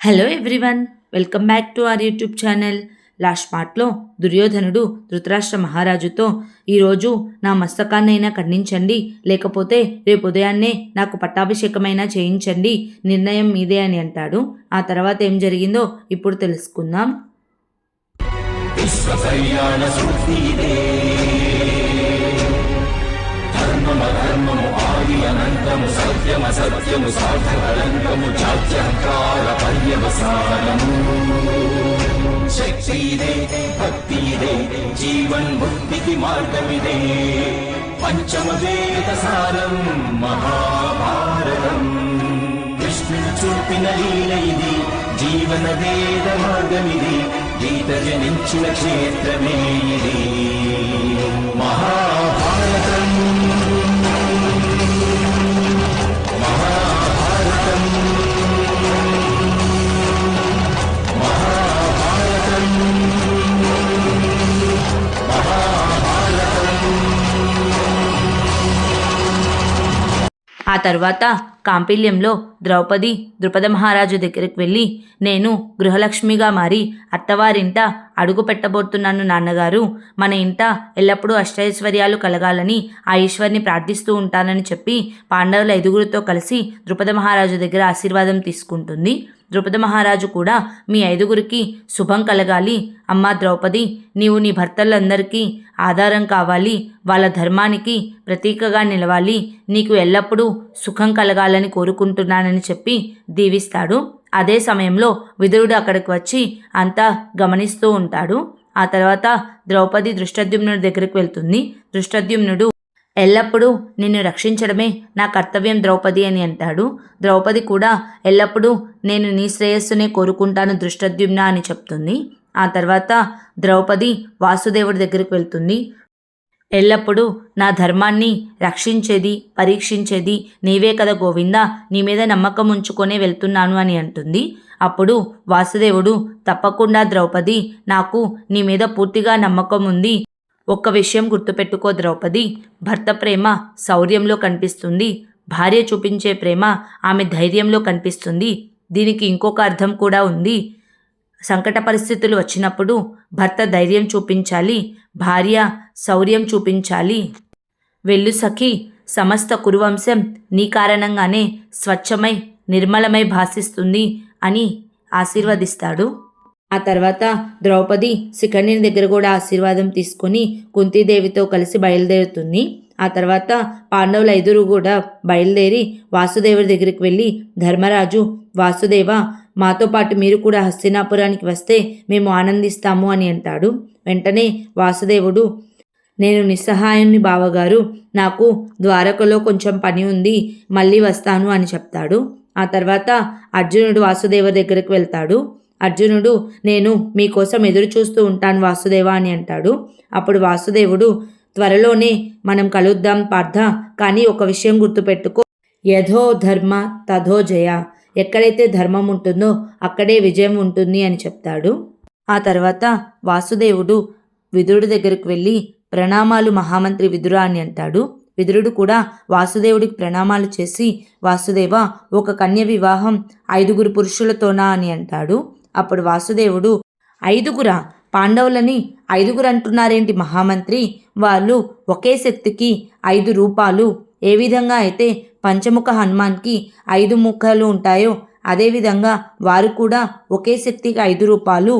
Hello everyone, welcome back to our YouTube channel. Last పార్ట్లో దుర్యోధనుడు ధృతరాష్ట్ర మహారాజుతో ఈరోజు నా మస్తకాన్నైనా ఖండించండి, లేకపోతే రేపు ఉదయాన్నే నాకు పట్టాభిషేకమైనా చేయించండి, నిర్ణయం మీదే అని అంటాడు. ఆ తర్వాత ఏం జరిగిందో ఇప్పుడు తెలుసుకుందాం. ధర్మము ఆది అనంతము సత్యమసత్యము సాధకలంకము జాత్యంకార పర్యవసానము శక్తి ఇదే భక్తి ఇదే జీవన్ ముక్తికి మార్గమిదే పంచమ వేద సారం మహాభారతం కృష్ణుడు చూపిన లీల ఇది జీవన వేద మార్గమిది గీత జనించిన క్షేత్రమే ఇది మహాభారతం. ఆ తర్వాత కాంపిల్యంలో ద్రౌపది ద్రుపద మహారాజు దగ్గరికి వెళ్ళి, నేను గృహలక్ష్మిగా మారి అత్తవారింట అడుగు పెట్టబోతున్నాను నాన్నగారు, మన ఇంట ఎల్లప్పుడూ అష్టైశ్వర్యాలు కలగాలని ఆ ఈశ్వర్ని ప్రార్థిస్తూ ఉంటానని చెప్పి పాండవుల 5గురితో కలిసి ద్రుపద మహారాజు దగ్గర ఆశీర్వాదం తీసుకుంటుంది. ద్రుపద మహారాజు కూడా మీ 5గురికి శుభం కలగాలి, అమ్మా ద్రౌపది, నీవు నీ భర్తలందరికీ ఆధారం కావాలి, వాళ్ళ ధర్మానికి ప్రతీకగా నిలవాలి, నీకు ఎల్లప్పుడూ సుఖం కలగాలని కోరుకుంటున్నానని చెప్పి దీవిస్తాడు. అదే సమయంలో విదురుడు అక్కడికి వచ్చి అంతా గమనిస్తూ ఉంటాడు. ఆ తర్వాత ద్రౌపది దృష్టద్యుమ్నుడి దగ్గరికి వెళ్తుంది. దృష్టద్యుమ్నుడు, ఎల్లప్పుడూ నిన్ను రక్షించడమే నా కర్తవ్యం ద్రౌపది అని అంటాడు. ద్రౌపది కూడా ఎల్లప్పుడూ నేను నీ శ్రేయస్సునే కోరుకుంటాను దృష్టద్యుమ్న అని చెప్తుంది. ఆ తర్వాత ద్రౌపది వాసుదేవుడి దగ్గరికి వెళ్తుంది. ఎల్లప్పుడూ నా ధర్మాన్ని రక్షించేది, పరీక్షించేది నీవే కదా గోవిందా, నీ మీద నమ్మకం ఉంచుకొనే వెళ్తున్నాను అని అంటుంది. అప్పుడు వాసుదేవుడు, తప్పకుండా ద్రౌపది, నాకు నీ మీద పూర్తిగా నమ్మకం ఉంది. ఒక్క విషయం గుర్తుపెట్టుకో ద్రౌపది, భర్త ప్రేమ శౌర్యంలో కనిపిస్తుంది, భార్య చూపించే ప్రేమ ఆమె ధైర్యంలో కనిపిస్తుంది. దీనికి ఇంకొక అర్థం కూడా ఉంది. సంకట పరిస్థితులు వచ్చినప్పుడు భర్త ధైర్యం చూపించాలి, భార్య శౌర్యం చూపించాలి. వెళ్ళు సఖి, సమస్త కురువంశం నీ కారణంగానే స్వచ్ఛమై నిర్మలమై భాసిస్తుంది అని ఆశీర్వదిస్తాడు. ఆ తర్వాత ద్రౌపది శిఖండిని దగ్గర కూడా ఆశీర్వాదం తీసుకొని కుంతీదేవితో కలిసి బయలుదేరుతుంది. ఆ తర్వాత పాండవుల 5 కూడా బయలుదేరి వాసుదేవుడి దగ్గరికి వెళ్ళి, ధర్మరాజు, వాసుదేవ, మాతో పాటు మీరు కూడా హస్తినాపురానికి వస్తే మేము ఆనందిస్తాము అని అంటాడు. వెంటనే వాసుదేవుడు, నేను నిస్సహాయాన్ని బావగారు, నాకు ద్వారకలో కొంచెం పని ఉంది, మళ్ళీ వస్తాను అని చెప్తాడు. ఆ తర్వాత అర్జునుడు వాసుదేవ దగ్గరికి వెళ్తాడు. అర్జునుడు, నేను మీకోసం ఎదురు చూస్తూ ఉంటాను వాసుదేవ అని అంటాడు. అప్పుడు వాసుదేవుడు, త్వరలోనే మనం కలుద్దాం పార్థ, కానీ ఒక విషయం గుర్తుపెట్టుకో, యథో ధర్మ తథో జయ, ఎక్కడైతే ధర్మం ఉంటుందో అక్కడే విజయం ఉంటుంది అని చెప్తాడు. ఆ తర్వాత వాసుదేవుడు విదురుడి దగ్గరికి వెళ్ళి, ప్రణామాలు మహామంత్రి విదుర అని అంటాడు. విదురుడు కూడా వాసుదేవుడికి ప్రణామాలు చేసి, వాసుదేవ, ఒక కన్య వివాహం 5 పురుషులతోనా అని అంటాడు. అప్పుడు వాసుదేవుడు, 5 పాండవులని 5 అంటున్నారేంటి మహామంత్రి, వాళ్ళు ఒకే శక్తికి 5 రూపాలు, ఏ విధంగా అయితే పంచముఖ హనుమాన్కి 5 ముఖాలు ఉంటాయో అదేవిధంగా వారు కూడా ఒకే శక్తికి 5 రూపాలు,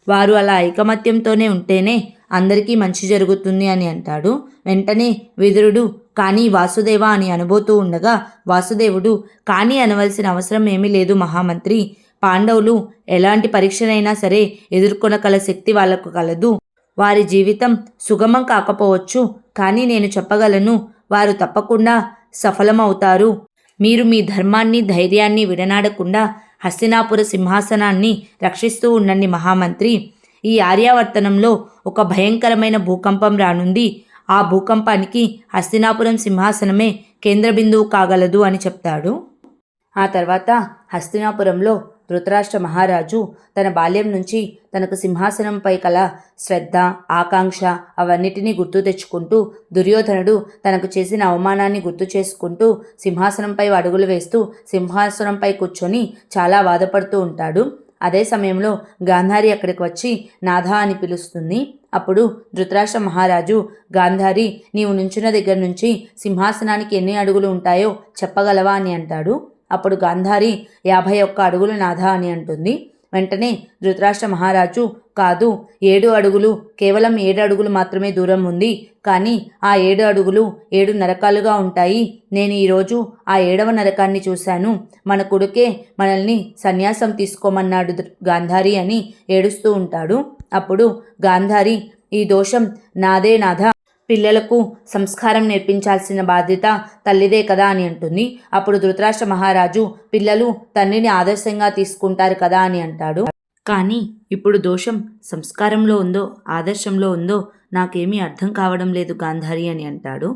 వారు అలా ఐకమత్యంతోనే ఉంటేనే అందరికీ మంచి జరుగుతుంది అని అంటాడు. వెంటనే విదురుడు, కానీ వాసుదేవ అని అనబోతూ ఉండగా వాసుదేవుడు, కానీ అనవలసిన అవసరం ఏమీ లేదు మహామంత్రి, పాండవులు ఎలాంటి పరీక్షనైనా సరే ఎదుర్కొనగల శక్తి వాళ్లకు కలదు. వారి జీవితం సుగమం కాకపోవచ్చు, కానీ నేను చెప్పగలను, వారు తప్పకుండా సఫలమవుతారు. మీరు మీ ధర్మాన్ని ధైర్యాన్ని విడనాడకుండా హస్తినాపుర సింహాసనాన్ని రక్షిస్తూ ఉండండి మహామంత్రి. ఈ ఆర్యావర్తనంలో ఒక భయంకరమైన భూకంపం రానుంది. ఆ భూకంపానికి హస్తినాపురం సింహాసనమే కేంద్ర బిందువు కాగలదు అని చెప్తాడు. ఆ తర్వాత హస్తినాపురంలో ధృతరాష్ట్ర మహారాజు తన బాల్యం నుంచి తనకు సింహాసనంపై కల శ్రద్ధ, ఆకాంక్ష అవన్నిటినీ గుర్తు తెచ్చుకుంటూ, దుర్యోధనుడు తనకు చేసిన అవమానాన్ని గుర్తు చేసుకుంటూ సింహాసనంపై అడుగులు వేస్తూ సింహాసనంపై కూర్చొని చాలా బాధపడుతూ ఉంటాడు. అదే సమయంలో గాంధారి అక్కడికి వచ్చి నాథా అని పిలుస్తుంది. అప్పుడు ధృతరాష్ట్ర మహారాజు, గాంధారి, నీవు నుంచున్న దగ్గర నుంచి సింహాసనానికి ఎన్ని అడుగులు ఉంటాయో చెప్పగలవా అని అంటాడు. అప్పుడు గాంధారి 51 అడుగులు నాథా అని అంటుంది. వెంటనే ధృతరాష్ట్ర మహారాజు, కాదు, 7 అడుగులు, కేవలం 7 అడుగులు మాత్రమే దూరం ఉంది. కానీ ఆ 7 అడుగులు 7 నరకాలుగా ఉంటాయి. నేను ఈరోజు ఆ 7వ నరకాన్ని చూశాను. మన కొడుకే మనల్ని సన్యాసం తీసుకోమన్నాడు గాంధారి అని ఏడుస్తూ ఉంటాడు. అప్పుడు గాంధారి, ఈ దోషం నాదే నాథా, పిల్లలకు సంస్కారం నేర్పించాల్సిన బాధ్యత తల్లిదే కదా అని అంటుంది. అప్పుడు ధృతరాష్ట్ర మహారాజు, పిల్లలు తండ్రిని ఆదర్శంగా తీసుకుంటారు కదా అని అంటాడు. కానీ ఇప్పుడు దోషం సంస్కారంలో ఉందో ఆదర్శంలో ఉందో నాకేమీ అర్థం కావడం లేదు గాంధారి అని అంటాడు.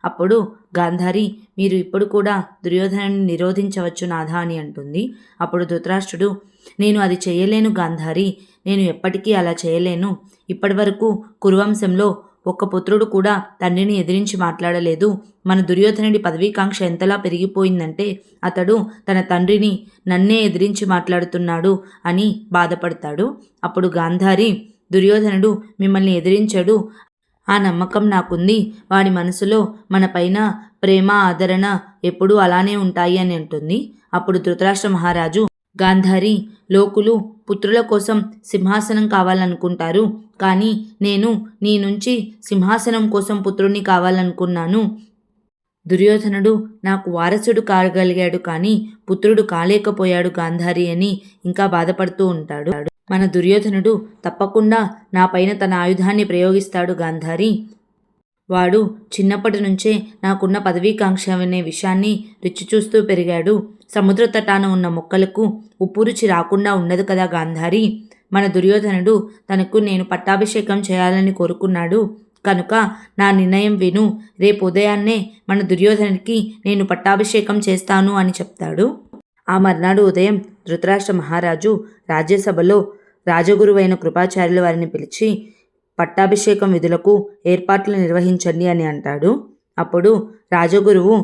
అప్పుడు గాంధారి, మీరు ఇప్పుడు కూడా దుర్యోధనాన్ని నిరోధించవచ్చు నాథా అని అంటుంది. అప్పుడు ధృతరాష్ట్రుడు, నేను అది చేయలేను గాంధారి, నేను ఎప్పటికీ అలా చేయలేను. ఇప్పటి వరకు కురువంశంలో ఒక్క పుత్రుడు కూడా తండ్రిని ఎదిరించి మాట్లాడలేదు. మన దుర్యోధనుడి పదవీకాంక్ష ఎంతలా పెరిగిపోయిందంటే అతడు తన తండ్రిని నన్నే ఎదిరించి మాట్లాడుతున్నాడు అని బాధపడతాడు. అప్పుడు గాంధారి, దుర్యోధనుడు మిమ్మల్ని ఎదిరించడు, ఆ నమ్మకం నాకుంది. వాడి మనసులో మన పైన ప్రేమ, ఆదరణ ఎప్పుడూ అలానే ఉంటాయి అని అంటుంది. అప్పుడు ధృతరాష్ట్ర మహారాజు, గాంధారి, లోకులు పుత్రుల కోసం సింహాసనం కావాలనుకుంటారు. కానీ నేను నీ నుంచి సింహాసనం కోసం పుత్రుణ్ణి కావాలనుకున్నాను. దుర్యోధనుడు నాకు వారసుడు కాగలిగాడు కానీ పుత్రుడు కాలేకపోయాడు గాంధారి అని ఇంకా బాధపడుతూ ఉంటాడు. మన దుర్యోధనుడు తప్పకుండా నా పైన తన ఆయుధాన్ని ప్రయోగిస్తాడు గాంధారి. వాడు చిన్నప్పటి నుంచే నాకున్న పదవీకాంక్ష అనే విషయాన్ని రుచి చూస్తూ పెరిగాడు. సముద్ర తటాన ఉన్న మొక్కలకు ఉప్పు రుచి రాకుండా ఉండదు కదా గాంధారి. మన దుర్యోధనుడు తనకు నేను పట్టాభిషేకం చేయాలని కోరుకున్నాడు కనుక నా నిర్ణయం విను. రేపు ఉదయాన్నే మన దుర్యోధనుడికి నేను పట్టాభిషేకం చేస్తాను అని చెప్తాడు. ఆ మర్నాడు ఉదయం ధృతరాష్ట్ర మహారాజు రాజ్యసభలో రాజగురువైన కృపాచార్యుల వారిని పిలిచి పట్టాభిషేకం విధులకు ఏర్పాట్లు నిర్వహించండి అని అంటాడు. అప్పుడు రాజగురువు,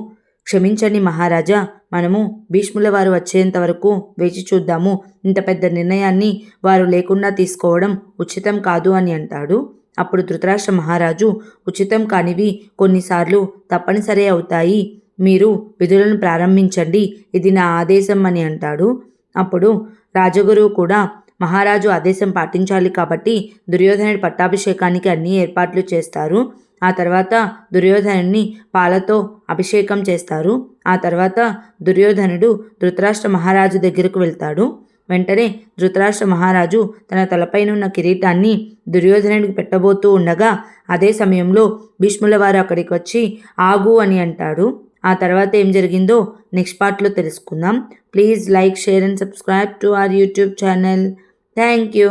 క్షమించండి మహారాజా, మనము భీష్ముల వారు వచ్చేంత వరకు వేచి చూద్దాము. ఇంత పెద్ద నిర్ణయాన్ని వారు లేకుండా తీసుకోవడం ఉచితం కాదు అని అంటాడు. అప్పుడు ధృతరాష్ట్ర మహారాజు, ఉచితం కానివి కొన్నిసార్లు తప్పనిసరి అవుతాయి. మీరు విధులను ప్రారంభించండి, ఇది నా ఆదేశం అని అంటాడు. అప్పుడు రాజగురువు కూడా మహారాజు ఆదేశం పాటించాలి కాబట్టి దుర్యోధనుడి పట్టాభిషేకానికి అన్ని ఏర్పాట్లు చేస్తారు. ఆ తర్వాత దుర్యోధనుడిని పాలతో అభిషేకం చేస్తారు. ఆ తర్వాత దుర్యోధనుడు ధృతరాష్ట్ర మహారాజు దగ్గరకు వెళ్తాడు. వెంటనే ధృతరాష్ట్ర మహారాజు తన తలపైనున్న కిరీటాన్ని దుర్యోధనుడికి పెట్టబోతూ ఉండగా అదే సమయంలో భీష్ముల వారు అక్కడికి వచ్చి ఆగు అని అంటాడు. ఆ తర్వాత ఏం జరిగిందో నెక్స్ట్ పార్ట్లో తెలుసుకుందాం. Please like, share and subscribe to our YouTube channel. Thank you.